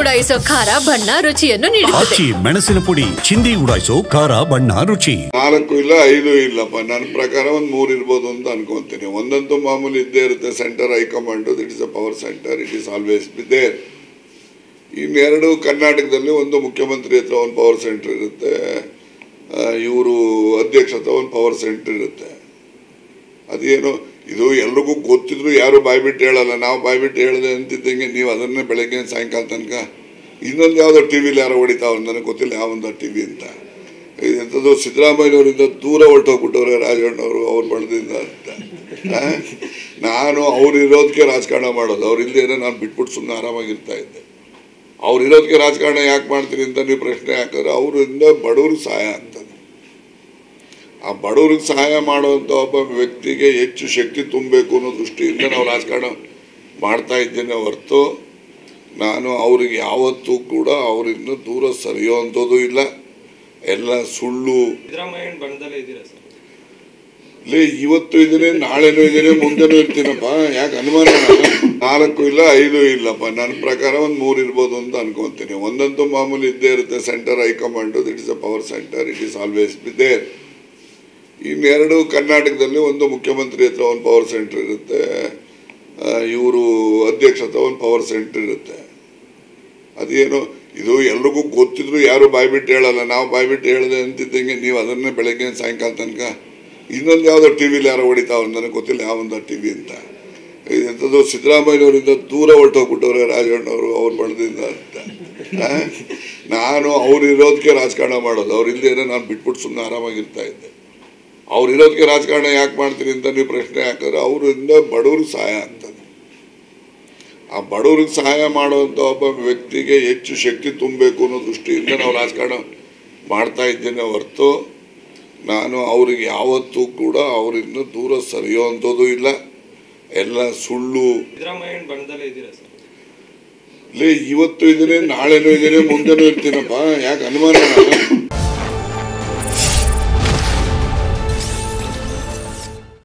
ಉಡಾಯಿಸೋ ಖಾರ ಬಣ್ಣ ರುಚಿಯನ್ನು ನೀಡುತ್ತದೆ. ಮೆಣಸಿನ ಪುಡಿ ಚಿಂದಿ ಉಡಾಯಿಸೋ ಖಾರ ಬಣ್ಣ ರುಚಿ. 4 ಇಲ್ಲ 5 ಇಲ್ಲಪ್ಪ, ನನ್ನ ಪ್ರಕಾರ ಒಂದು 3 ಇರ್ಬೋದು ಅಂತ ಅನ್ಕೊಂತೀನಿ. ಒಂದಂತೂ ಮಾಮೂಲಿ ಇದ್ದೇ ಇರುತ್ತೆ, centre high command, it is a power centre, it is always be there. ಇನ್ನೆರಡು ಕರ್ನಾಟಕದಲ್ಲಿ ಒಂದು ಮುಖ್ಯಮಂತ್ರಿ ಹತ್ರ ಒಂದು ಪವರ್ ಸೆಂಟರ್ ಇರುತ್ತೆ, ಇವರು ಅಧ್ಯಕ್ಷ ಹತ್ರ ಒಂದು ಪವರ್ ಸೆಂಟರ್ ಇರುತ್ತೆ. ಅದೇನು ಇದು ಎಲ್ರಿಗೂ ಗೊತ್ತಿದ್ರು ಯಾರು ಬಾಯ್ಬಿಟ್ಟು ಹೇಳಲ್ಲ. ನಾವು ಬಾಯ್ಬಿಟ್ಟು ಹೇಳಿದೆ ಅಂತಿದ್ದಂಗೆ ನೀವು ಅದನ್ನೇ ಬೆಳಗ್ಗೆ ಸಾಯಂಕಾಲ ತನಕ ಇನ್ನೊಂದು ಯಾವುದೋ ಟಿ ವಿಲಿ ಯಾರೋ ಹೊಡಿತಾವ್ರು, ನನಗೆ ಗೊತ್ತಿಲ್ಲ ಯಾವೊಂದು ಟಿ ವಿ ಅಂತ. ಎಂಥದ್ದು ಸಿದ್ದರಾಮಯ್ಯನವರಿಂದ ದೂರ ಹೊರಟೋಗ್ಬಿಟ್ಟವ್ರೆ ರಾಜಣ್ಣವರು ಅವ್ರ ಬಣದಿಂದ ಅಂತ. ನಾನು ಅವ್ರು ಇರೋದಕ್ಕೆ ರಾಜಕಾರಣ ಮಾಡೋದು, ಅವ್ರು ಇಲ್ಲದೇ ನಾನು ಬಿಟ್ಬಿಟ್ಟು ಸುಮ್ಮನೆ ಆರಾಮಾಗಿರ್ತಾ ಇದ್ದೆ. ಅವ್ರು ಇರೋದಕ್ಕೆ ರಾಜಕಾರಣ ಯಾಕೆ ಮಾಡ್ತೀನಿ ಅಂತ ನೀವು ಪ್ರಶ್ನೆ ಹಾಕಿದ್ರೆ ಅವರಿಂದ ಬಡವ್ರಿಗೆ ಸಹಾಯ ಆಗ್ತದೆ. ಆ ಬಡವ್ರಿಗೆ ಸಹಾಯ ಮಾಡುವಂಥ ಒಬ್ಬ ವ್ಯಕ್ತಿಗೆ ಹೆಚ್ಚು ಶಕ್ತಿ ತುಂಬಬೇಕು ಅನ್ನೋ ದೃಷ್ಟಿಯಿಂದ ನಾವು ರಾಜಕಾರಣ ಮಾಡ್ತಾ ಇದ್ದೇನೆ ಹೊರತು ನಾನು ಅವ್ರಿಗೆ ಯಾವತ್ತೂ ಕೂಡ ಅವರಿಂದ ದೂರ ಸರಿಯುವಂಥದ್ದು ಇಲ್ಲ. ಎಲ್ಲ ಸುಳ್ಳು. ಲೇ ಇವತ್ತು ಇದ್ದೀನಿ, ನಾಳೆನೂ ಇದ್ದೀನಿ, ಮುಂದೆನೂ ಇರ್ತೀನಪ್ಪ, ಯಾಕೆ ಅನುಮಾನ? 4 ಇಲ್ಲ 5 ಇಲ್ಲಪ್ಪ, ನನ್ನ ಪ್ರಕಾರ ಒಂದು 3 ಇರ್ಬೋದು ಅಂತ ಅನ್ಕೊಂತೀನಿ. ಒಂದಂತೂ ಮಾಮೂಲಿ ಇದ್ದೇ ಇರುತ್ತೆ, centre high command, it is a power centre, it is always be there. ಇನ್ನೆರಡು ಕರ್ನಾಟಕದಲ್ಲಿ ಒಂದು ಮುಖ್ಯಮಂತ್ರಿ ಹತ್ರ ಒಂದು ಪವರ್ ಸೆಂಟರ್ ಇರುತ್ತೆ, ಇವರು ಅಧ್ಯಕ್ಷ ಹತ್ರ ಒಂದು ಪವರ್ ಸೆಂಟರ್ ಇರುತ್ತೆ. ಅದೇನು ಇದು ಎಲ್ರಿಗೂ ಗೊತ್ತಿದ್ರು ಯಾರು ಬಾಯ್ಬಿಟ್ಟು ಹೇಳಲ್ಲ. ನಾವು ಬಾಯ್ಬಿಟ್ಟು ಹೇಳಿದೆ ಅಂತಿದ್ದಂಗೆ ನೀವು ಅದನ್ನೇ ಬೆಳಗ್ಗೆ ಸಾಯಂಕಾಲ ತನಕ ಇನ್ನೊಂದು ಯಾವುದೋ ಟಿ ವಿಲಿ ಯಾರೋ ಹೊಡಿತಾವ್ರು, ನನಗೆ ಗೊತ್ತಿಲ್ಲ ಯಾವೊಂದು ಟಿ ವಿ ಅಂತ. ಎಂಥದ್ದು ಸಿದ್ದರಾಮಯ್ಯನವರಿಂದ ದೂರ ಹೊರಟೋಗ್ಬಿಟ್ಟವ್ರೆ ರಾಜಣ್ಣವರು ಅವ್ರ ಬಣದಿಂದ ಅಂತ. ನಾನು ಅವ್ರು ಇರೋದಕ್ಕೆ ರಾಜಕಾರಣ ಮಾಡೋದು, ಅವ್ರು ಇಲ್ಲದೇ ನಾನು ಬಿಟ್ಬಿಟ್ಟು ಸುಮ್ಮನೆ ಆರಾಮಾಗಿರ್ತಾ ಇದ್ದೆ. ಅವ್ರು ಇರೋದಕ್ಕೆ ರಾಜಕಾರಣ ಯಾಕೆ ಮಾಡ್ತೀನಿ ಅಂತ ನೀವು ಪ್ರಶ್ನೆ ಹಾಕಿದ್ರೆ ಅವರಿಂದ ಬಡವ್ರಿಗೆ ಸಹಾಯ ಆಗ್ತದೆ. ಆ ಬಡವ್ರಿಗೆ ಸಹಾಯ ಮಾಡುವಂಥ ಒಬ್ಬ ವ್ಯಕ್ತಿಗೆ ಹೆಚ್ಚು ಶಕ್ತಿ ತುಂಬಬೇಕು ಅನ್ನೋ ದೃಷ್ಟಿಯಿಂದ ನಾವು ರಾಜಕಾರಣ ಮಾಡ್ತಾ ಇದ್ದೇನೆ ಹೊರತು ನಾನು ಅವ್ರಿಗೆ ಯಾವತ್ತೂ ಕೂಡ ಅವರಿಂದ ದೂರ ಸರಿಯುವಂಥದ್ದು ಇಲ್ಲ. ಎಲ್ಲ ಸುಳ್ಳು. ಲೇ ಇವತ್ತು ಇದ್ದೀನಿ, ನಾಳೆನೂ ಇದ್ದೀನಿ, ಮುಂದೆನೂ ಇರ್ತೀನಪ್ಪ, ಯಾಕೆ ಅನುಮಾನ?